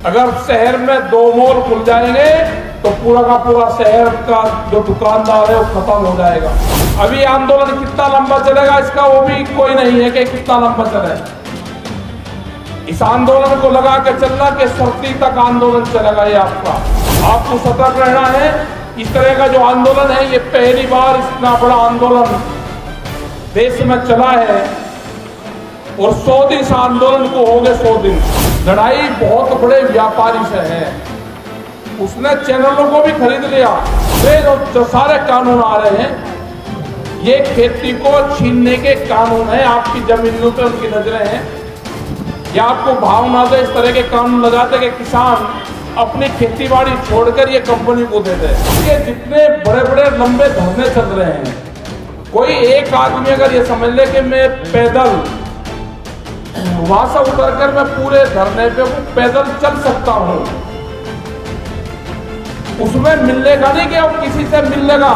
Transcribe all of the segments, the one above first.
अगर शहर में 2 मॉल खुल जाएंगे तो पूरा का पूरा शहर का जो दुकानदार है वो खत्म हो जाएगा। अभी आंदोलन कितना लंबा चलेगा इसका वो भी कोई नहीं है कि कितना लंबा चलेगा। इस आंदोलन को लगा के चलना कि सर्दी तक आंदोलन चलेगा। ये आपको सतर्क रहना है। इस तरह का जो आंदोलन है ये पहली बार इतना बड़ा आंदोलन देश में चला है और 100 दिन इस आंदोलन को हो गए। 100 दिन लड़ाई बहुत बड़े व्यापारी से है, उसने चैनलों को भी खरीद लिया। वे जो सारे कानून आ रहे हैं ये खेती को छीनने के कानून है, आपकी जमीनों पे उनकी नजरें हैं। या आपको भावना से इस तरह के कानून लगाते कि किसान अपनी खेती बाड़ी छोड़कर ये कंपनी को दे दे। ये जितने बड़े बड़े लंबे धरने चल रहे हैं, कोई एक आदमी अगर ये समझ ले कि मैं पैदल वहां से उतरकर मैं पूरे धरने पे पैदल चल सकता हूं, उसमें मिलेगा नहीं कि अब किसी से मिल लेगा,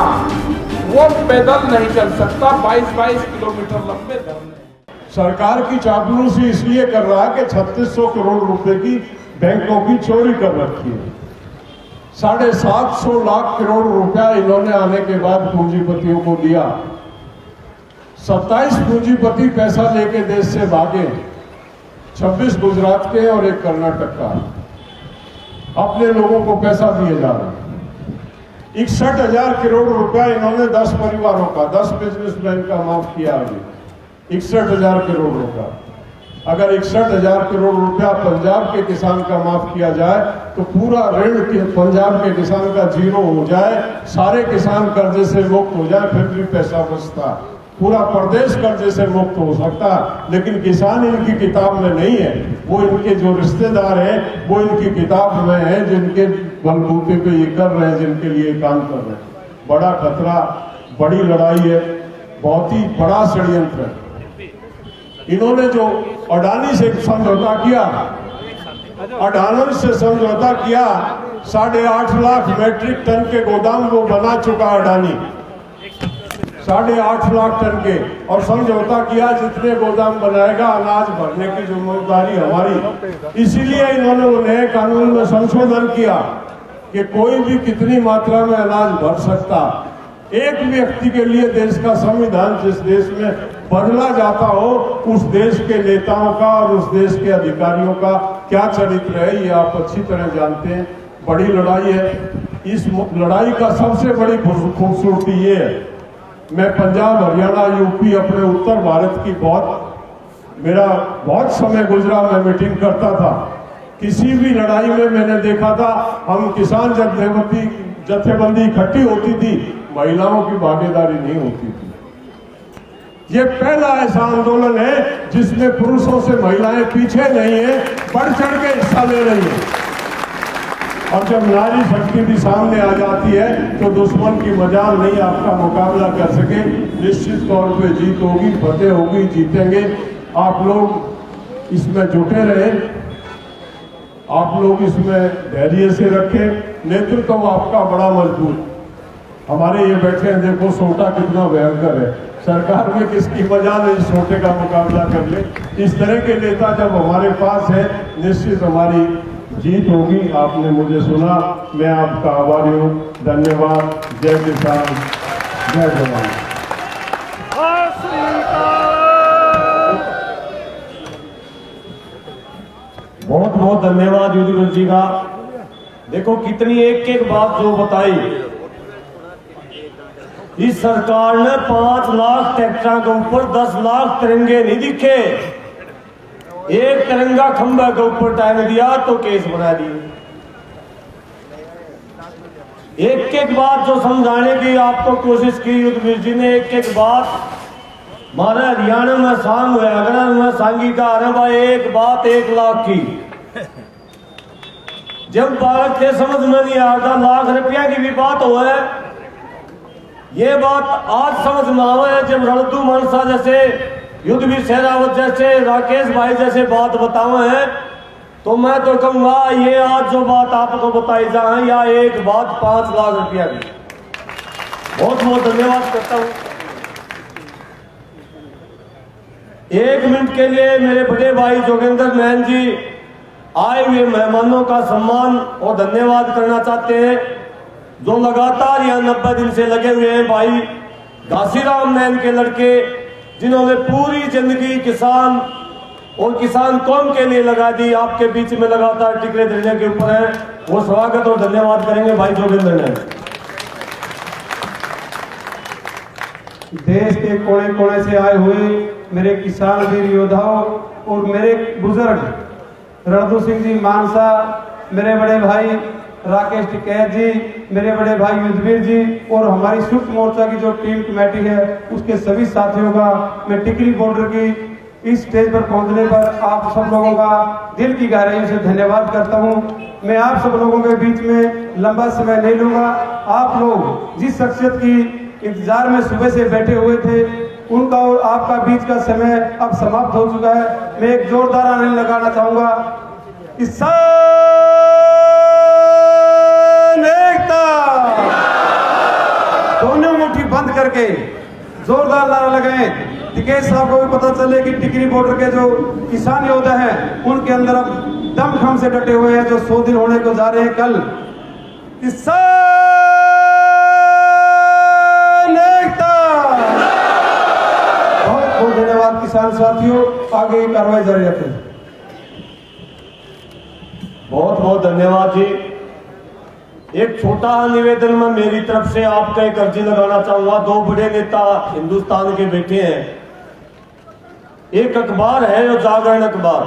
वो पैदल नहीं चल सकता। 22-22 किलोमीटर लंबे धरने। सरकार की चापलूसी इसलिए कर रहा है कि 3600 करोड़ रुपए की बैंकों की चोरी कर रखी है। 750 लाख करोड़ रुपया इन्होंने आने के बाद पूंजीपतियों को दिया। 27 पूंजीपति पैसा लेके देश से भागे, 26 गुजरात के और 1 कर्नाटक का। अपने लोगों को पैसा दिए जा रहे हैं। 61,000 करोड़ रुपया इन्होंने 10 परिवारों का, 10 बिजनेसमैन का माफ किया। अभी 61,000 करोड़ रुपया। अगर 61,000 करोड़ रुपया पंजाब के किसान का माफ किया जाए तो पूरा ऋण के पंजाब के किसान का 0 हो जाए, सारे किसान कर्जे से मुक्त हो जाए, फिर भी पैसा बचता। पूरा प्रदेश कर्जे से मुक्त हो सकता। लेकिन किसान इनकी किताब में नहीं है। वो इनके जो रिश्तेदार हैं वो इनकी किताब में है, जिनके बलबूते पे ये कर रहे हैं, जिनके लिए काम कर रहे हैं। बड़ा खतरा, बड़ी लड़ाई है, बहुत ही बड़ा षड्यंत्र है। इन्होंने जो अडानी से समझौता किया, अडानी से समझौता किया, 8.5 लाख मैट्रिक टन के गोदाम वो बना चुका अडानी, 8.5 लाख टन के। और समझौता किया जितने गोदाम बनाएगा अनाज भरने की जिम्मेदारी हमारी। इसीलिए इन्होंने वो नए कानून में संशोधन किया कि कोई भी कितनी मात्रा में अनाज भर सकता। एक व्यक्ति के लिए देश का संविधान जिस देश में बदला जाता हो, उस देश के नेताओं का और उस देश के अधिकारियों का क्या चरित्र है ये आप अच्छी तरह जानते हैं। बड़ी लड़ाई है। इस लड़ाई का सबसे बड़ी खूबसूरती ये है, मैं पंजाब, हरियाणा, यूपी, अपने उत्तर भारत की मेरा बहुत समय गुजरा, मैं मीटिंग करता था। किसी भी लड़ाई में मैंने देखा था, हम किसान जत्थेबंदी इकट्ठी होती थी, महिलाओं की भागीदारी नहीं होती थी। ये पहला ऐसा आंदोलन है जिसमें पुरुषों से महिलाएं पीछे नहीं है, बढ़ चढ़ के हिस्सा ले रही है। और जब नारी शक्ति भी सामने आ जाती है तो दुश्मन की मजाल नहीं आपका मुकाबला कर सके। निश्चित तौर पे जीत होगी, फतेह होगी, जीतेंगे। आप लोग इसमें जुटे रहे, आप लोग इसमें धैर्य से रखें। नेतृत्व आपका बड़ा मजबूत। हमारे ये बैठे हैं, देखो सोटा कितना भयंकर है। सरकार में किसकी मजाल है सोटे का मुकाबला कर ले। इस तरह के नेता जब हमारे पास है, निश्चित हमारी जीत होगी। आपने मुझे सुना, मैं आपका आभारी हूँ। धन्यवाद। जय किसान, जय जवान। बहुत बहुत धन्यवाद युधिवंश जी का। देखो कितनी एक एक बात जो बताई। इस सरकार ने 5 लाख ट्रैक्टर के ऊपर 10 लाख तिरंगे नहीं दिखे। एक तिरंगा खंभे के ऊपर टांग दिया तो केस बना दिए। एक एक बात जो समझाने की आपको कोशिश की युधिवंश जी ने, एक एक बात। हमारे हरियाणा में सांग हुआ, अगर मैं सांगी का अरे भाई एक बात 1 लाख की। जब बालक के समझ में नहीं आता, लाख रुपया की भी बात हो है। ये बात आज समझ में आवा है जब रणतु मनसा जैसे, युद्धवीर शेरावत जैसे, राकेश भाई जैसे बात बतावे हैं, तो मैं तो कहूंगा ये आज जो बात आपको बताई जाए या एक बात 5 लाख रुपया की। बहुत बहुत धन्यवाद करता हूं। 1 मिनट के लिए मेरे बड़े भाई जोगेंद्र मैन जी आए हुए मेहमानों का सम्मान और धन्यवाद करना चाहते हैं, जो लगातार यहाँ 90 दिन से लगे हुए हैं। भाई घासीराम नैन के लड़के, जिन्होंने पूरी जिंदगी किसान और किसान कौम के लिए लगा दी, आपके बीच में लगातार टिकरे धरने के ऊपर है, वो स्वागत और धन्यवाद करेंगे भाई जोगिंदर नैन। देश के कोने कोने से आए हुए मेरे किसान वीर योद्धाओं और मेरे बुजुर्ग रणधू सिंह जी मानसा, मेरे बड़े भाई राकेश टिकैत जी, मेरे बड़े भाई युद्धवीर जी और हमारी संयुक्त मोर्चा की जो टीम कमेटी है उसके सभी साथियों का मैं टिकरी बॉर्डर की इस स्टेज पर पहुंचने पर आप सब लोगों का दिल की गहराइयों से धन्यवाद करता हूं। मैं आप सब लोगों के बीच में लंबा समय नहीं लूंगा। आप लोग जिस शख्सियत की इंतजार में सुबह से बैठे हुए थे, उनका और आपका बीच का समय अब समाप्त हो चुका है। मैं एक जोरदार आनंद लगाना चाहूंगा। किसान एकता, दोनों मुट्ठी बंद करके जोरदार नारा लगाएं। टिकैत साहब को भी पता चले कि टिकरी बॉर्डर के जो किसान योद्धा हैं उनके अंदर अब दमखम से डटे हुए हैं, जो 100 दिन होने को जा रहे हैं कल। किसान एकता, बहुत बहुत धन्यवाद किसान साथियों, आगे की कार्रवाई जारी रखें। बहुत बहुत धन्यवाद जी। एक छोटा निवेदन मैं मेरी तरफ से आपका एक अर्जी लगाना चाहूंगा। दो बड़े नेता हिंदुस्तान के बैठे हैं, एक अखबार है जो जागरण अखबार,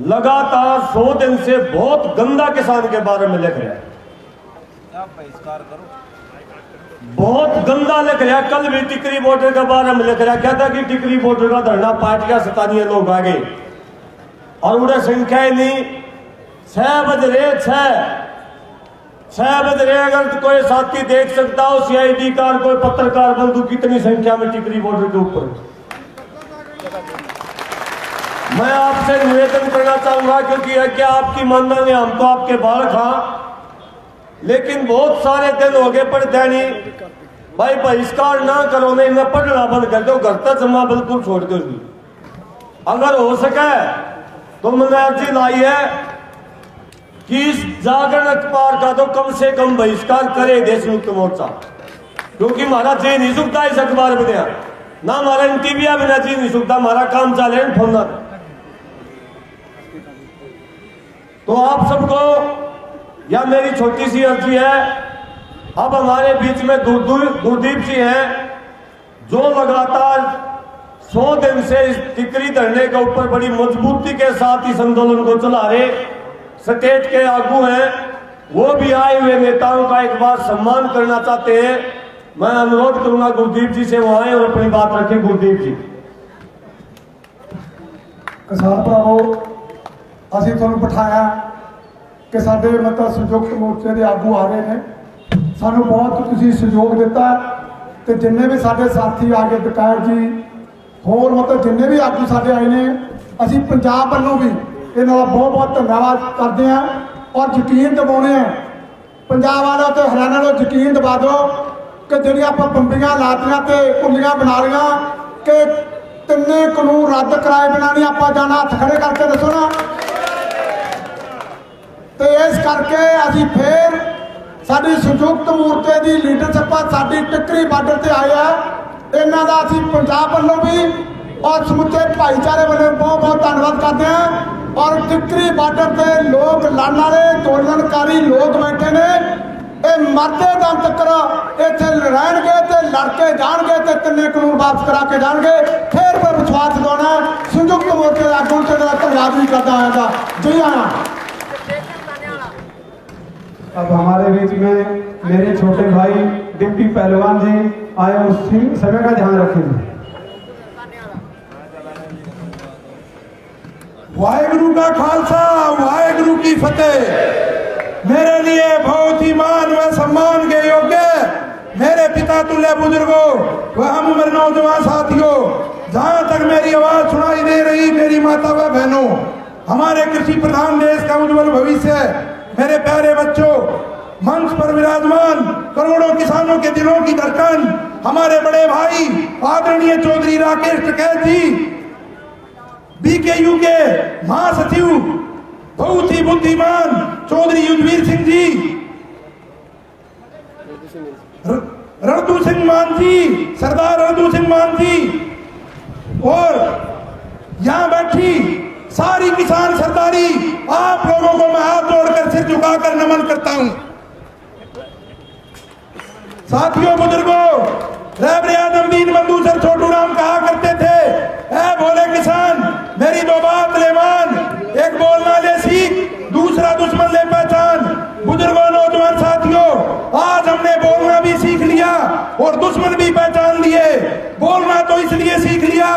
लगातार 100 दिन से बहुत गंदा किसान के बारे में लिख रहा है, बहुत गंदा लिख रहा है। कल भी टिकरी बॉर्डर के बारे में लिख रहा है, कहता कि टिकरी बॉर्डर का धरना पार्टियां स्थानीय लोग आ गए और उन्हें संख्या ही नहीं, 6 बज रहे 6 बज रहे। अगर कोई साथी देख सकता हो, CID कार, कोई पत्रकार बंधु कितनी संख्या में टिकरी बॉर्डर के ऊपर। मैं आपसे निवेदन करना चाहूंगा, क्योंकि है क्या आपकी मानना हम तो आपके बाल खा, लेकिन बहुत सारे दिन हो गए पढ़ते नहीं भाई, बहिष्कार ना करो, नहीं मैं पढ़ना बंद कर दो, घर तक जमा बिल्कुल छोड़ दो। अगर हो सके तो मैंने अर्जी लाई है कि इस जागरण अखबार का तो कम से कम बहिष्कार करे देश मुक्त मोर्चा, क्योंकि हमारा जी नहीं सुखता इस अखबार में दिया ना, हमारा इंटीविया बिना जी नहीं सुखता, हमारा काम चले फोन। तो आप सबको यह मेरी छोटी सी अर्जी है। अब हमारे बीच में गुरदीप जी हैं, जो लगातार 100 दिन से इस टिकरी धरने के ऊपर बड़ी मजबूती के साथ इस आंदोलन को चला रहे स्टेट के आगू हैं, वो भी आए हुए नेताओं का एक बार सम्मान करना चाहते हैं। मैं अनुरोध करूंगा गुरदीप जी से वो आए और अपनी बात रखें। गुरदीप जी। किसान भरावो, ਅਸੀਂ ਤੁਹਾਨੂੰ ਬਿਠਾਇਆ ਕਿ ਸਾਡੇ ਮਤਲਬ ਸੰਯੁਕਤ ਮੋਰਚੇ ਦੇ ਆਗੂ ਆ ਰਹੇ ਨੇ, ਸਾਨੂੰ ਬਹੁਤ ਤੁਸੀਂ ਸਹਿਯੋਗ ਦਿੱਤਾ ਤੇ ਜਿੰਨੇ ਵੀ ਸਾਡੇ ਸਾਥੀ ਆ ਗਏ, ਟਿਕੈਤ ਜੀ, ਹੋਰ ਮਤਲਬ ਜਿੰਨੇ ਵੀ ਆਗੂ ਸਾਡੇ ਆਏ ਨੇ, ਅਸੀਂ ਪੰਜਾਬ ਵੱਲੋਂ ਵੀ ਇਹਨਾਂ ਦਾ ਬਹੁਤ ਬਹੁਤ ਧੰਨਵਾਦ ਕਰਦੇ ਹਾਂ ਔਰ ਯਕੀਨ ਦਿਵਾਉਂਦੇ ਹਾਂ ਪੰਜਾਬ ਵਾਲਿਆਂ ਤੇ ਹਰਿਆਣਾ ਨੂੰ ਯਕੀਨ ਦਿਵਾ ਦਿਓ ਕਿ ਜਿਹੜੀਆਂ ਆਪਾਂ ਬੰਬੀਆਂ ਲਾਤੀਆਂ ਤੇ ਕੁੱਲੀਆਂ ਬਣਾ ਲਈਆਂ ਕਿ ਤਿੰਨੇ ਕਾਨੂੰਨ ਰੱਦ ਕਰਾਏ ਬਿਨਾਂ ਨਹੀਂ ਆਪਾਂ ਜਾਣਾ। ਹੱਥ ਖੜੇ ਕਰਕੇ ਦੱਸੋ ਨਾ। ਤੇ ਇਸ ਕਰਕੇ ਅਸੀਂ ਫੇਰ ਸਾਡੀ ਸੰਯੁਕਤ ਮੋਰਚੇ ਦੀ ਲੀਡਰਸ਼ਿਪ ਸਾਡੀ ਟਿਕਰੀ ਬਾਰਡਰ ਤੇ ਆਏ ਆ, ਇਹਨਾਂ ਦਾ ਅਸੀਂ ਪੰਜਾਬ ਵੱਲੋਂ ਵੀ ਔਰ ਸਮੁੱਚੇ ਭਾਈਚਾਰੇ ਵੱਲੋਂ ਬਹੁਤ ਬਹੁਤ ਧੰਨਵਾਦ ਕਰਦੇ ਹਾਂ। ਔਰ ਟਿਕਰੀ ਬਾਰਡਰ ਤੇ ਲੋਕ ਲੜਨ ਵਾਲੇ ਅੰਦੋਲਨਕਾਰੀ ਲੋਕ ਬੈਠੇ ਨੇ, ਇਹ ਮਰਦੇ ਦਮ ਤੱਕ ਇੱਥੇ ਰਹਿਣਗੇ ਤੇ ਲੜ ਕੇ ਜਾਣਗੇ ਤੇ ਤਿੰਨੇ ਕਾਨੂੰਨ ਵਾਪਸ ਕਰਾ ਕੇ ਜਾਣਗੇ। ਫੇਰ ਮੈਂ ਵਿਸ਼ਵਾਸ ਦਿਵਾਉਣਾ ਸੰਯੁਕਤ ਮੋਰਚੇ ਦਾ ਆਗੂ ਤੇ ਦਾ ਧੰਨਵਾਦ ਵੀ करता आएगा। जी हाँ। अब हमारे बीच में मेरे छोटे भाई डिप्टी पहलवान जी आए, उस समय का ध्यान रखेंगे। वाहेगुरु का खालसा, वाहेगुरु की फतेह। मेरे लिए बहुत ही मान व सम्मान के योग्य मेरे पिता तुल्य बुजुर्गों व हम उम्र नौजवान साथियों, जहां तक मेरी आवाज सुनाई दे रही मेरी माता व बहनों, हमारे कृषि प्रधान देश का उज्जवल भविष्य, मेरे प्यारे बच्चों, मंच पर विराजमान करोड़ों किसानों के दिलों की धड़कन, हमारे बड़े भाई आदरणीय चौधरी राकेश टिकैत जी, बीकेयू के महासचिव बहुत ही बुद्धिमान चौधरी युद्धवीर सिंह जी, रणधू सिंह मान जी, सरदार रणधू सिंह मान जी, और यहां बैठी सारी किसान सरदारी, आप लोगों को मैं हाथ जोड़कर सिर झुकाकर नमन करता हूं। साथियों, बुजुर्गों, रहबरे आजम दीन बंधु सर छोटू राम कहा करते थे, ऐ भोले किसान मेरी दो बात ले मान, एक बोलना ले सीख, दूसरा दुश्मन ले पहचान। बुजुर्गों, नौजवान साथियों, आज हमने बोलना भी सीख लिया और दुश्मन भी पहचान लिए। बोलना तो इसलिए सीख लिया,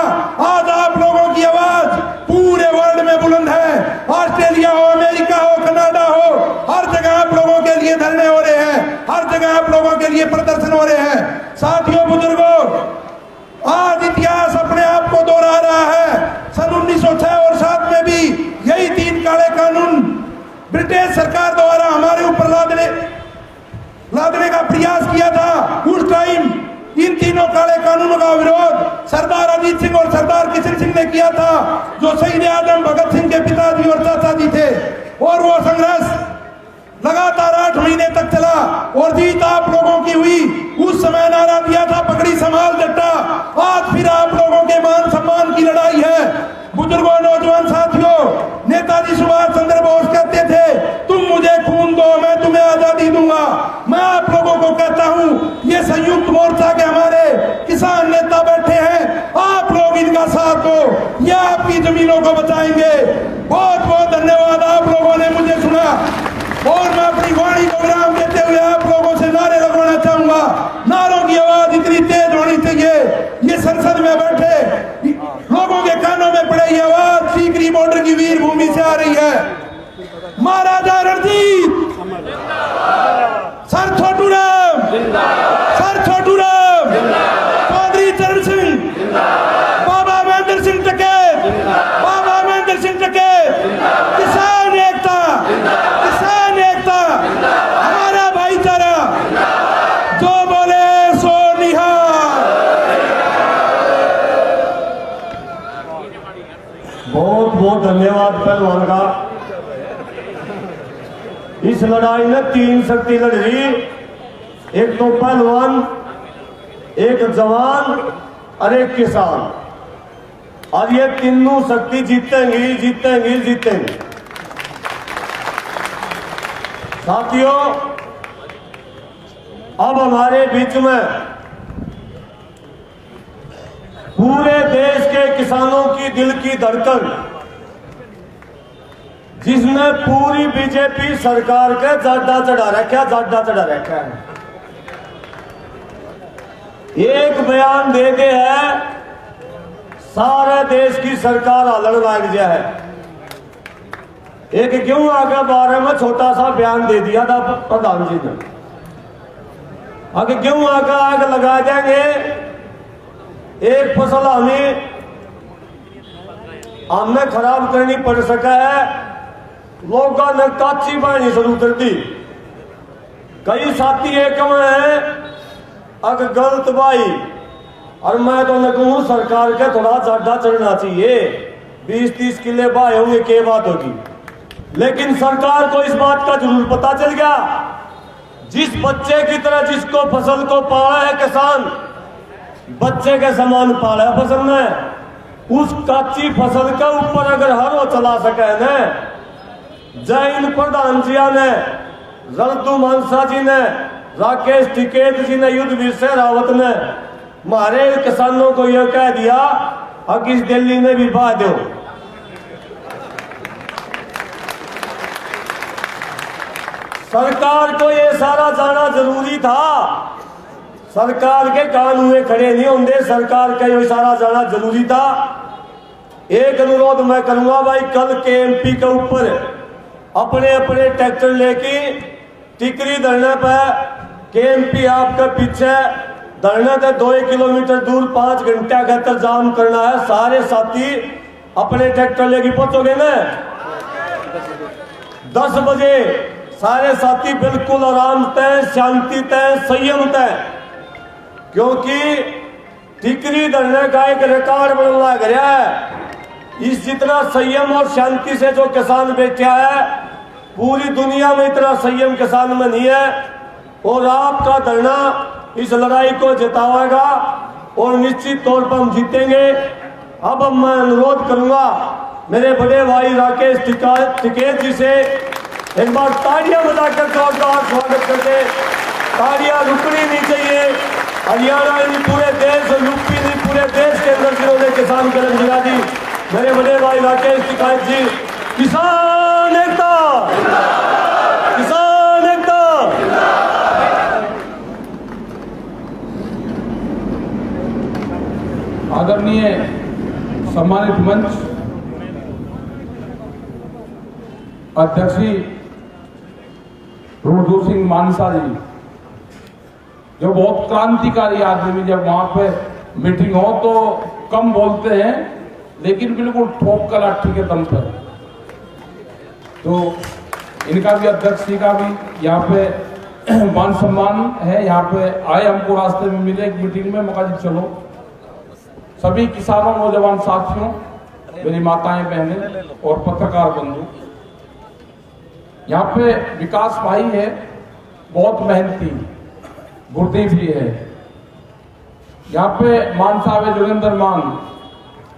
आज आप लोगों की आवाज पूरे वर्ल्ड में बुलंद है। ऑस्ट्रेलिया हो, अमेरिका हो, कनाडा हो, हर जगह आप लोगों के लिए धरने हो रहे हैं, हर जगह आप लोगों के लिए प्रदर्शन हो रहे हैं। साथियों, बुजुर्गों, आज इतिहास अपने आप को दोहरा रहा है। सन 1906 और 7 में भी यही 3 काले कानून ब्रिटिश सरकार द्वारा हमारे ऊपर लादने का प्रयास किया था। उस टाइम इन तीनों काले कानूनों का विरोध सरदार अजीत सिंह और सरदार किशन सिंह ने किया था, जो शहीद आजम भगत सिंह के पिताजी और चाचा जी थे। और वो संघर्ष लगातार 8 महीने तक चला और जीत आप लोगों की हुई। उस समय नारा दिया था, पगड़ी संभाल जट्टा। आज फिर आप लोगों के मान सम्मान की लड़ाई है। बुजुर्गों, नौजवान साथियों, नेताजी सुभाष चंद्र बोस कहते थे, तुम मुझे खून दो, मैं तुम्हें आजादी दूंगा। मैं आप लोगों को कहता हूं, ये संयुक्त मोर्चा के हमारे किसान नेता बैठे हैं, आप लोग इनका साथ दो, ये आपकी जमीनों को बचाएंगे। बहुत बहुत धन्यवाद, आप लोगों ने मुझे सुना। और मैं अपनी वाणी को विराम देते हुए आप लोगों से नारे लगवाना चाहूंगा। नारों की आवाज इतनी तेज होनी चाहिए, ये संसद में बैठे लोगों के कानों में पड़े ये आवाज सीकरी बॉर्डर की वीर भूमि से आ रही है। महाराजा रणजीत, सर छोटू राम, सर छोटू राम, चौधरी चरण सिंह, बाबा महेंद्र सिंह टकेत, बाबा महेंद्र सिंह टकेत, किसान एकता, किसान एकता, हमारा भाईचारा, जो बोले सो निहाल। बहुत बहुत धन्यवाद पहलवान का। इस लड़ाई में 3 शक्ति लड़ रही, एक तो पहलवान, एक जवान और एक किसान। और ये तीनों शक्ति जीतेंगी, जीतेंगी, जीतेंगी। साथियों, अब हमारे बीच में पूरे देश के किसानों की दिल की धड़कन, जिसने पूरी बीजेपी सरकार के जाडा चढ़ा रखा है, एक बयान दे के है सारे देश की सरकार अलग लग जाए। एक गेहूं के बारे में छोटा सा बयान दे दिया था प्रधान जी ने, आगे गेहूं का आग लगा देंगे, एक फसल हमें खराब करनी पड़ सका है। लोगों ने काची बाणी शुरू कर दी। कई साथी एक में है अगर गलत भाई, और मैं तो न कहूं सरकार के थोड़ा जाडा चढ़ना चाहिए। 20-30 किले भाई होंगे, क्या बात होगी। लेकिन सरकार को इस बात का जरूर पता चल गया, जिस बच्चे की तरह जिसको फसल को पाला है किसान, बच्चे के समान पाला है फसल में, उस कच्ची फसल के ऊपर अगर हरो चला सके न, जैन प्रधान जी ने, रणधू मानसा जी ने, राकेश टिकैत जी ने, युद्धवीर सिंह रावत ने हमारे किसानों को यह कह दिया, अब इस दिल्ली में भी बहा दो। सरकार को ये सारा जाना जरूरी था। सरकार के कान हुए खड़े नहीं होंगे, सरकार का ये सारा जाना जरूरी था। एक अनुरोध मैं करूंगा भाई, कल के एमपी के ऊपर अपने अपने ट्रैक्टर लेके टिकरी धरने पे केएमपी आपके पीछे धरने से 2 किलोमीटर दूर 5 घंटे का इंतजाम करना है। सारे साथी अपने ट्रैक्टर लेके पहुंचोगे ना 10 बजे। सारे साथी बिल्कुल आराम तय, शांति तय, संयम तय, क्योंकि टिकरी धरने का एक रिकॉर्ड बनने लग रहा है। इस जितना संयम और शांति से जो किसान बैठा है, पूरी दुनिया में इतना संयम किसान में नहीं है। और आपका धरना इस लड़ाई को जिताएगा और निश्चित तौर पर हम जीतेंगे। अब मैं अनुरोध करूंगा मेरे बड़े भाई राकेश टिकैत जी से एक बार तालियां बजाकर जोरदार स्वागत करके। तालियां रुकनी नहीं चाहिए। हरियाणा नहीं पूरे देश और यूपी नहीं पूरे देश के अंदर जिन्होंने किसान कलम गिरा दी, मेरे बड़े भाई राकेश टिकैत जी। किसान एकता, किसान एकता। आदरणीय सम्मानित मंच अध्यक्ष रणधीर सिंह मानसा जी, जो बहुत क्रांतिकारी आदमी, जब वहां पे मीटिंग हो तो कम बोलते हैं लेकिन बिल्कुल ठोक कर लाठी के दम पर। तो इनका भी, अध्यक्ष जी का भी यहाँ पे मान सम्मान है। यहाँ पे आए, हमको रास्ते में मिले एक मीटिंग में, मौका जी चलो। सभी किसानों, नौजवान साथियों, मेरी माताएं बहनें और पत्रकार बंधु, यहाँ पे विकास भाई है, बहुत मेहनती, गुरदीप जी है। यहाँ पे मान साहब है, जोगिंदर मान,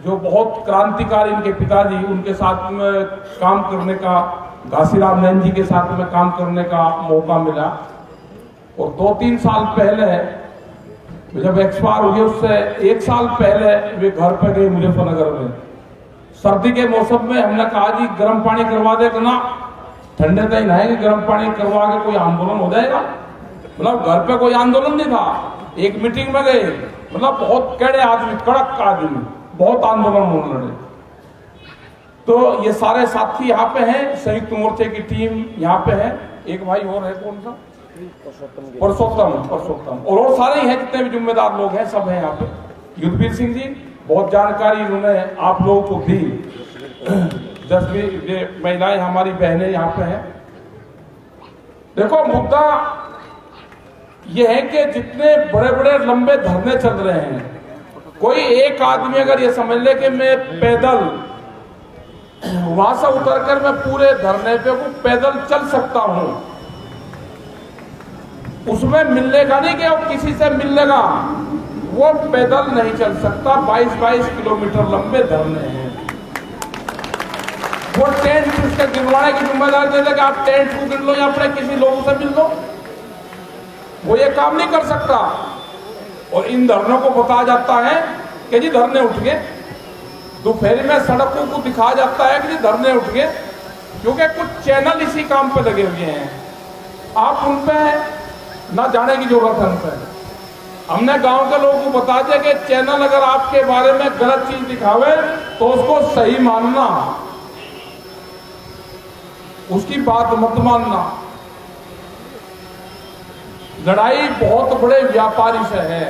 जो बहुत क्रांतिकारी, इनके पिताजी, उनके साथ में काम करने का, घासीराम नैन जी के साथ में काम करने का मौका मिला। और 2-3 साल पहले जब एक्सपायर हुए, उससे 1 साल पहले वे घर पे गए मुजफ्फरनगर में। सर्दी के मौसम में हमने कहा जी गर्म पानी करवा देगा ना, ठंडे तो ही नहाएंगे, गर्म पानी करवा के कोई आंदोलन हो जाएगा। मतलब घर पे कोई आंदोलन नहीं था, एक मीटिंग में गए, मतलब बहुत कड़े आदमी, कड़क आदमी, बहुत आंदोलन होने लड़े। तो ये सारे साथी यहाँ पे हैं, संयुक्त मोर्चे की टीम यहाँ पे है। एक भाई और है, कौन सा? परसोत्तम और सारे ही हैं, जितने भी जिम्मेदार लोग हैं सब हैं यहाँ पे। युद्धवीर सिंह जी, बहुत जानकारी उन्होंने आप लोगों को दी। 10 महिलाएं हमारी बहनें यहाँ पे हैं। देखो, मुद्दा ये है कि जितने बड़े बड़े लंबे धरने चल रहे हैं, कोई एक आदमी अगर ये समझ ले कि मैं पैदल वहां से उतरकर मैं पूरे धरने पे वो पैदल चल सकता हूं, उसमें मिलने का नहीं कि वो किसी से मिल लेगा, वो पैदल नहीं चल सकता। 22-22 किलोमीटर लंबे धरने हैं। वो टेंट उसके गिरवाने की जिम्मेदारी दे देगा, आप टेंट को गिर लो या अपने किसी लोगों से मिल लो, वो ये काम नहीं कर सकता। और इन धरनों को बताया जाता है कि जी धरने उठ गए, दोपहर में सड़कों को दिखाया जाता है कि जी धरने उठ गए, क्योंकि कुछ चैनल इसी काम पे लगे हुए हैं। आप उन पे ना जाने की जरूरत है। उन पे हमने गांव के लोगों को बता दिया कि चैनल अगर आपके बारे में गलत चीज दिखावे तो उसको सही मानना, उसकी बात मत मानना। लड़ाई बहुत बड़े व्यापारी से है,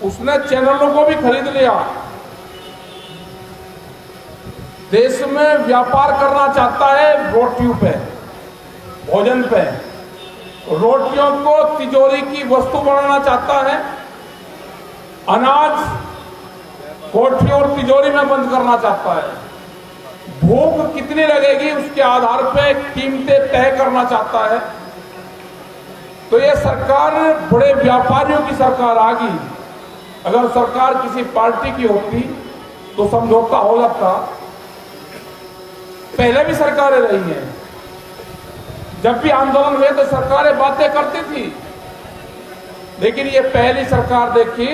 उसने चैनलों को भी खरीद लिया, देश में व्यापार करना चाहता है रोटियों पे, भोजन पे, रोटियों को तिजोरी की वस्तु बनाना चाहता है, अनाज कोठी और तिजोरी में बंद करना चाहता है, भूख कितनी लगेगी उसके आधार पे कीमतें तय करना चाहता है। तो ये सरकार बड़े व्यापारियों की सरकार आ गई। अगर सरकार किसी पार्टी की होती तो समझौता हो जाता। पहले भी सरकारें रही हैं, जब भी आंदोलन हुए तो सरकारें बातें करती थी, लेकिन ये पहली सरकार देखी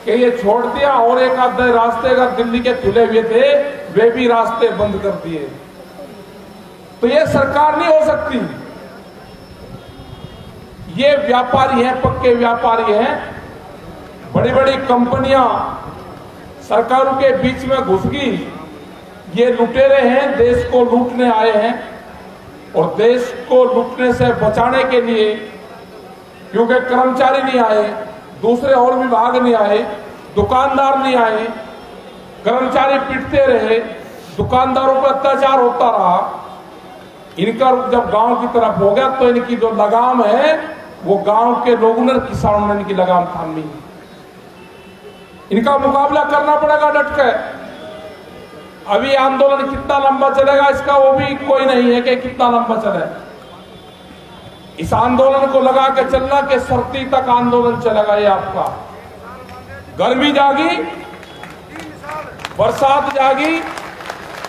कि ये छोड़ दिया और एक आधे रास्ते अगर दिल्ली के खुले हुए थे वे भी रास्ते बंद कर दिए। तो ये सरकार नहीं हो सकती। ये व्यापारी हैं, पक्के व्यापारी हैं। बड़ी बड़ी कंपनियां सरकारों के बीच में घुस गई। ये लुटेरे हैं, देश को लूटने आए हैं, और देश को लूटने से बचाने के लिए, क्योंकि कर्मचारी नहीं आए, दूसरे और विभाग नहीं आए, दुकानदार नहीं आए, कर्मचारी पिटते रहे, दुकानदारों पर अत्याचार होता रहा। इनका रुख जब गांव की तरफ हो गया तो इनकी जो लगाम है वो गांव के लोगों ने, किसानों ने इनकी लगाम थामी। इनका मुकाबला करना पड़ेगा डट के। अभी आंदोलन कितना लंबा चलेगा इसका वो भी कोई नहीं है कि कितना लंबा चले। इस आंदोलन को लगा के चलना कि सर्दी तक आंदोलन चलेगा। ये आपका गर्मी जागी, बरसात जागी,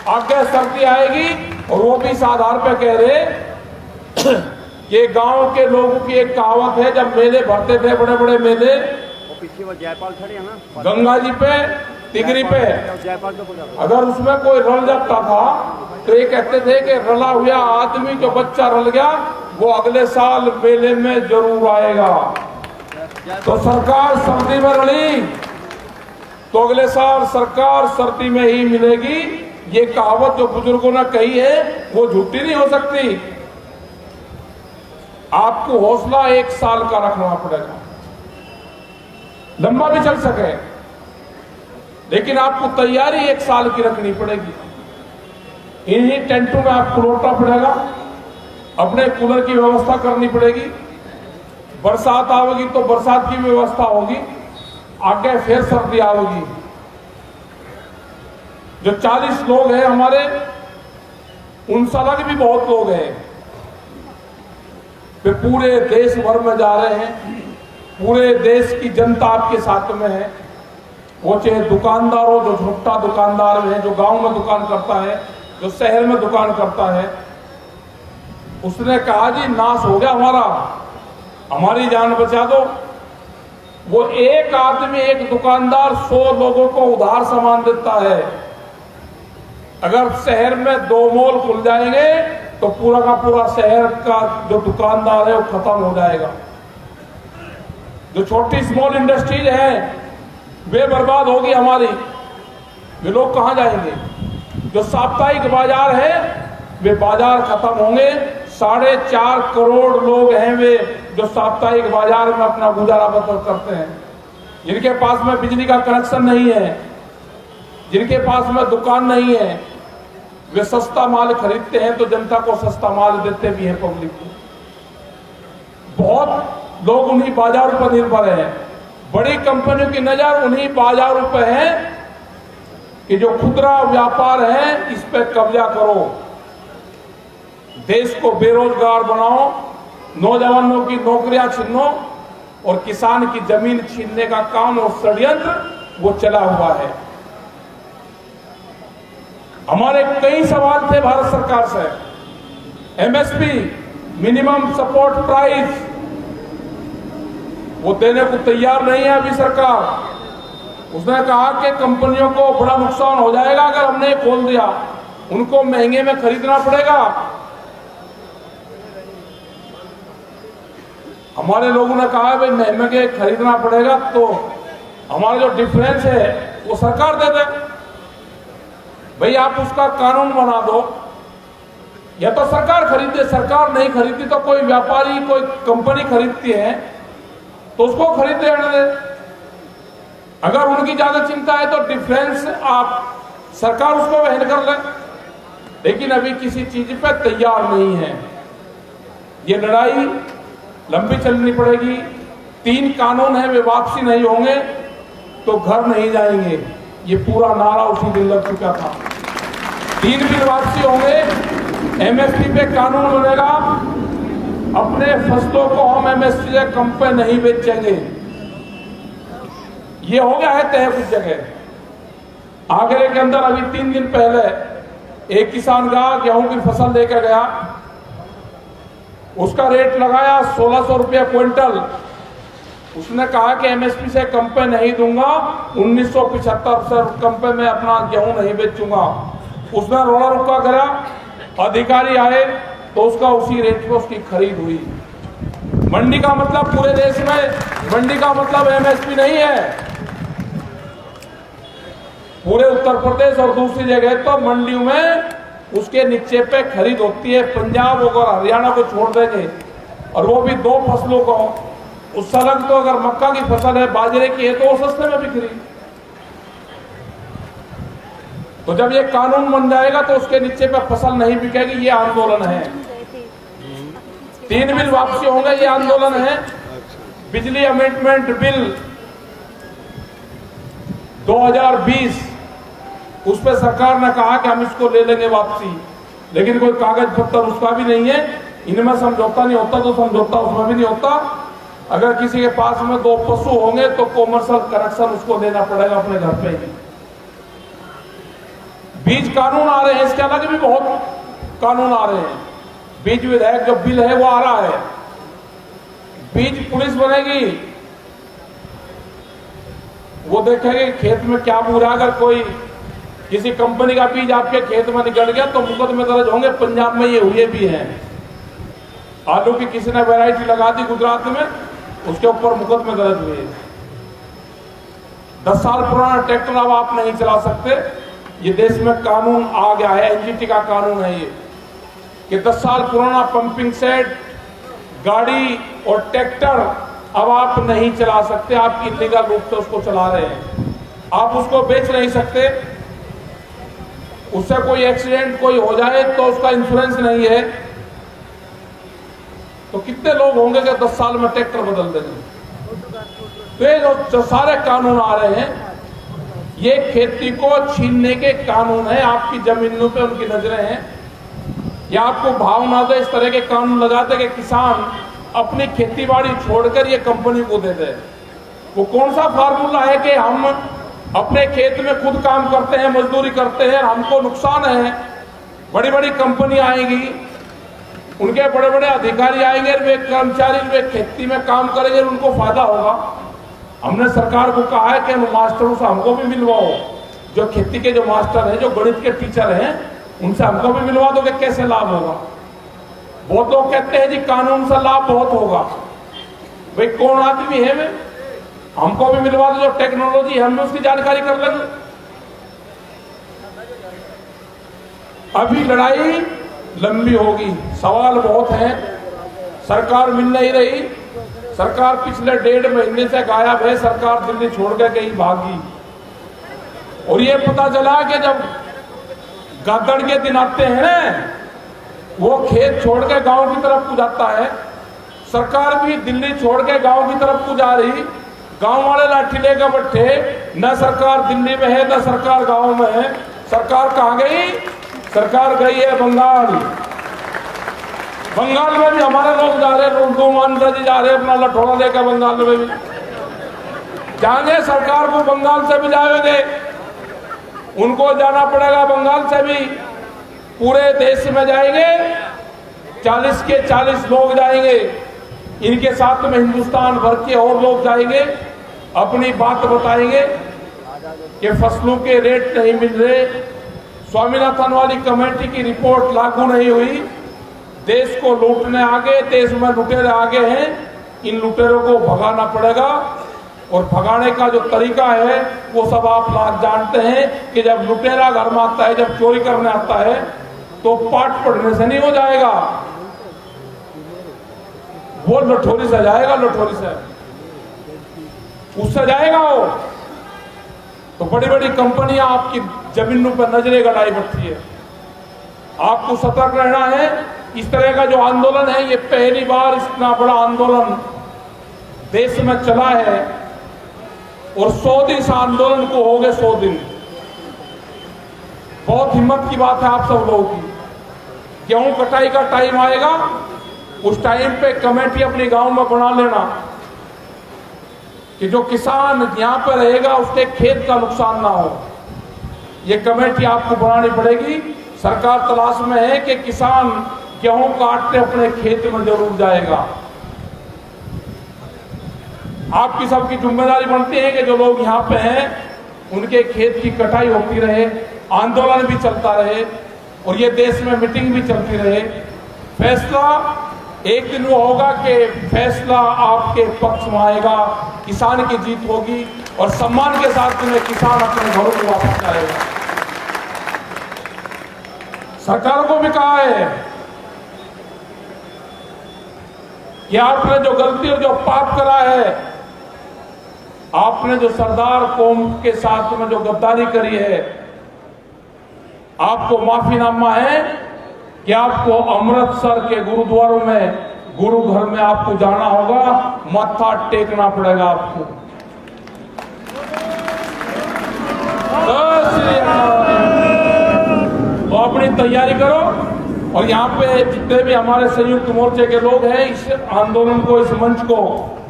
आगे सर्दी आएगी। और वो भी इस आधार पर कह रहे ये गांव के लोगों की एक कहावत है, जब मेले भरते थे बड़े बड़े मेले गंगा जी पे, तिगरी पे, अगर उसमें कोई रल जाता था तो ये कहते थे कि रला हुआ आदमी जो बच्चा रल गया वो अगले साल मेले में जरूर आएगा। तो सरकार सर्दी में रली तो अगले साल सरकार सर्दी में ही मिलेगी। ये कहावत जो बुजुर्गों ने कही है वो झूठी नहीं हो सकती। आपको हौसला 1 साल का रखना पड़ेगा, लंबा भी चल सके, लेकिन आपको तैयारी 1 साल की रखनी पड़ेगी। इन्हीं टेंटों में आपको लौटना पड़ेगा, अपने कूलर की व्यवस्था करनी पड़ेगी। बरसात आएगी तो बरसात की व्यवस्था होगी, आगे फिर सर्दी आएगी। जो 40 लोग हैं हमारे, उन साल के भी बहुत लोग हैं, वे पूरे देश भर में जा रहे हैं। पूरे देश की जनता आपके साथ में है। वो चाहे दुकानदार हो, जो छोटा दुकानदार है, जो गांव में दुकान करता है, जो शहर में दुकान करता है, उसने कहा जी नाश हो गया हमारी जान बचा दो। वो एक आदमी, एक दुकानदार 100 लोगों को उधार सामान देता है। अगर शहर में 2 मॉल खुल जाएंगे तो पूरा का पूरा शहर का जो दुकानदार है वो खत्म हो जाएगा। जो छोटी स्मॉल इंडस्ट्रीज है वे बर्बाद होगी हमारी। वे लोग कहां जाएंगे? जो साप्ताहिक बाजार है वे बाजार खत्म होंगे। 4.5 करोड़ लोग हैं वे जो साप्ताहिक बाजार में अपना गुजारा बसर करते हैं, जिनके पास में बिजली का कनेक्शन नहीं है, जिनके पास में दुकान नहीं है। वे सस्ता माल खरीदते हैं तो जनता को सस्ता माल देते भी हैं पब्लिक को। बहुत लोग उन्हीं बाजारों पर निर्भर हैं। बड़ी कंपनियों की नजर उन्हीं बाजारों पर है कि जो खुदरा व्यापार है इस पर कब्जा करो, देश को बेरोजगार बनाओ, नौजवानों की नौकरियां छीनो और किसान की जमीन छीनने का काम और षड्यंत्र वो चला हुआ है। हमारे कई सवाल थे भारत सरकार से। एमएसपी, मिनिमम सपोर्ट प्राइस, वो देने को तैयार नहीं है अभी सरकार। उसने कहा कि कंपनियों को बड़ा नुकसान हो जाएगा अगर हमने खोल दिया, उनको महंगे में खरीदना पड़ेगा। हमारे लोगों ने कहा भाई महंगे खरीदना पड़ेगा तो हमारा जो डिफरेंस है वो सरकार दे दे। भाई आप उसका कानून बना दो, या तो सरकार खरीदे। सरकार नहीं खरीदती तो कोई व्यापारी, कोई कंपनी खरीदती है तो उसको खरीदते दे। अगर उनकी ज्यादा चिंता है तो डिफरेंस आप सरकार उसको वहन कर ले, लेकिन अभी किसी चीज पे तैयार नहीं है। ये लड़ाई लंबी चलनी पड़ेगी। 3 कानून है, वे वापसी नहीं होंगे तो घर नहीं जाएंगे। ये पूरा नारा उसी दिन लग चुका था। 3 बिल वापसी होंगे, एमएसपी पे कानून बनेगा, अपने फसलों को हम एमएसपी से कम पे नहीं बेचेंगे। ये हो गया है तय कुछ जगह। आगरे के अंदर अभी 3 दिन पहले एक किसान गेहूं की फसल लेकर गया, उसका रेट लगाया 1600 रुपया क्विंटल। उसने कहा कि एमएसपी से कम पे नहीं दूंगा, 1975 से कम पे मैं अपना गेहूं नहीं बेचूंगा। उसने रोड़ा रुका करा, अधिकारी आए तो उसका उसी रेट पे उसकी खरीद हुई। मंडी का मतलब पूरे देश में मंडी का मतलब एमएसपी नहीं है। पूरे उत्तर प्रदेश और दूसरी जगह तो मंडियों में उसके नीचे पे खरीद होती है। पंजाब और हरियाणा को छोड़ देंगे, और वो भी 2 फसलों को। उस सलग तो अगर मक्का की फसल है, बाजरे की है तो वो सस्ते में बिक रही। तो जब ये कानून बन जाएगा तो उसके नीचे पे फसल नहीं बिकेगी। ये आंदोलन है। 3 बिल वापसी होंगे, ये आंदोलन है। बिजली अमेंडमेंट बिल 2020 उस पर सरकार ने कहा कि हम इसको ले लेंगे वापसी, लेकिन कोई कागज पत्तर उसका भी नहीं है। इनमें समझौता नहीं होता तो समझौता उसमें भी नहीं होता। अगर किसी के पास में 2 पशु होंगे तो कॉमर्शियल कनेक्शन उसको लेना पड़ेगा अपने घर पे ही। बीज कानून आ रहे हैं, इसके अलग भी बहुत कानून आ रहे हैं। बीज विधेयक जो बिल है वो आ रहा है। बीज पुलिस बनेगी, वो देखेंगे खेत में क्या बुरा। अगर कोई किसी कंपनी का बीज आपके खेत में निकल गया तो मुकदमे दर्ज होंगे। पंजाब में ये हुए भी हैं। आलू की किसी ने वैरायटी लगा दी गुजरात में, उसके ऊपर मुकदमे दर्ज हुए। 10 साल पुराना ट्रैक्टर अब आप नहीं चला सकते। ये देश में कानून आ गया है, एनजीटी का कानून है ये, कि 10 साल पुराना पंपिंग सेट, गाड़ी और ट्रैक्टर अब आप नहीं चला सकते। आप इलीगल रूप से उसको चला रहे हैं, आप उसको बेच नहीं सकते। उससे कोई एक्सीडेंट कोई हो जाए तो उसका इंश्योरेंस नहीं है। तो कितने लोग होंगे कि 10 साल में ट्रैक्टर बदल देंगे। तो ये जो सारे कानून आ रहे हैं, ये खेती को छीनने के कानून है। आपकी जमीनों पे उनकी नजरें हैं, या आपको भाव ना दे इस तरह के कानून लगाते कि किसान अपनी खेती बाड़ी छोड़कर ये कंपनी को दे दे। वो कौन सा फार्मूला है कि हम अपने खेत में खुद काम करते हैं, मजदूरी करते हैं, हमको नुकसान है। बड़ी बड़ी कंपनी आएगी, उनके बड़े बड़े अधिकारी आएंगे, वे कर्मचारी वे खेती में काम करेंगे, उनको फायदा होगा। हमने सरकार को कहा है कि मास्टरों से हमको भी मिलवाओ, जो खेती के जो मास्टर हैं, जो गणित के टीचर हैं, उनसे हमको भी मिलवा दो कि कैसे लाभ होगा। बहुत लोग कहते हैं जी कानून से लाभ बहुत होगा। भाई कौन आदमी है वे, हमको भी मिलवा दो, जो टेक्नोलॉजी हम उसकी जानकारी कर लेंगे। अभी लड़ाई लंबी होगी, सवाल बहुत हैं। सरकार मिल नहीं रही। सरकार पिछले 1.5 महीने से गायब है। सरकार दिल्ली छोड़कर कहीं भागी। और ये पता चला कि जब गद्दड़ के दिन आते हैं ना, वो खेत छोड़ के गांव की तरफ को जाता है। सरकार भी दिल्ली छोड़ के गांव की तरफ को जा रही। गांव वाले लाठी लेकर बैठे, न सरकार दिल्ली में है न सरकार गांव में है। सरकार कहाँ गई? सरकार गई है बंगाल। बंगाल में भी हमारे लोग जा रहे हैं, उर्दू मानसा जी जा रहे हैं अपना लठोड़ा लेकर बंगाल में भी जाएंगे। सरकार को बंगाल से भी जाएंगे, उनको जाना पड़ेगा बंगाल से भी। पूरे देश में जाएंगे, 40 के 40 लोग जाएंगे। इनके साथ में हिंदुस्तान भर के और लोग जाएंगे, अपनी बात बताएंगे कि फसलों के रेट नहीं मिल रहे, स्वामीनाथन वाली कमेटी की रिपोर्ट लागू नहीं हुई, देश को लूटने आगे, देश में लुटेरे आगे हैं। इन लुटेरों को भगाना पड़ेगा। और भगाने का जो तरीका है वो सब आप लोग जानते हैं कि जब लुटेरा घर में आता है, जब चोरी करने आता है, तो पाठ पढ़ने से नहीं हो जाएगा, वो लठोरी से जाएगा, लठोरी से उससे जाएगा वो। तो बड़ी बड़ी कंपनियां आपकी जमीनों पर नजरें गड़ाई बैठी है। आपको सतर्क रहना है। इस तरह का जो आंदोलन है, ये पहली बार इतना बड़ा आंदोलन देश में चला है। और 100 दिन इस आंदोलन को हो गए, 100 दिन। बहुत हिम्मत की बात है आप सब लोगों की। गेहूं कटाई का टाइम आएगा, उस टाइम पे कमेटी अपने गांव में बना लेना कि जो किसान यहां पर रहेगा उसके खेत का नुकसान ना हो। ये कमेटी आपको बनानी पड़ेगी। सरकार तलाश में है कि किसान गेहूं काटते अपने खेत में जरूर जाएगा। आपकी सबकी जिम्मेदारी बनती है कि जो लोग यहाँ पे हैं उनके खेत की कटाई होती रहे, आंदोलन भी चलता रहे, और ये देश में मीटिंग भी चलती रहे। फैसला एक दिन वो होगा कि फैसला आपके पक्ष में आएगा, किसान की जीत होगी, और सम्मान के साथ में किसान अपने घरों को वापस जाएगा। सरकार को भी कहा है कि आपने जो गलती और जो पाप करा है, आपने जो सरदार कौम के साथ में जो गद्दारी करी है, आपको माफीनामा है कि आपको अमृतसर के गुरुद्वारों में, गुरु घर में आपको जाना होगा, माथा टेकना पड़ेगा आपको। जय श्री राम। अपनी तैयारी करो। और यहाँ पे जितने भी हमारे संयुक्त मोर्चे के लोग हैं, इस आंदोलन को, इस मंच को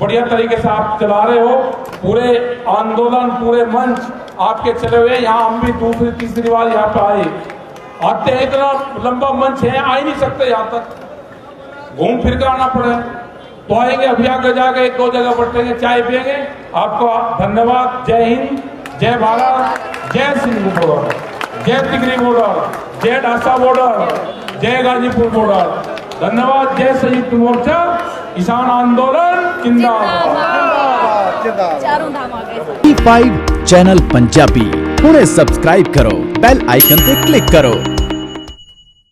बढ़िया तरीके से आप चला रहे हो। पूरे आंदोलन, पूरे मंच आपके चले हुए। यहाँ हम भी दूसरी तीसरी बार यहाँ पे आए, आते हैं, इतना लंबा मंच है, आ ही नहीं सकते यहाँ तक, घूम फिर कर आना पड़े। तो आएंगे, अभी आगे जाके एक दो जगह बैठेंगे, चाय पियेंगे। आपको धन्यवाद। जय हिंद, जय भारत, जय सिंध बॉर्डर, जय तिगरी बॉर्डर, जय ढासा बॉर्डर, जय गाजीपुर बॉर्डर। धन्यवाद। जय संयुक्त मोर्चा किसान आंदोलन जिंदाबाद। चारों धाम आ गए। E5 चैनल पंजाबी हुणे सब्सक्राइब करो, बेल आइकन पे क्लिक करो।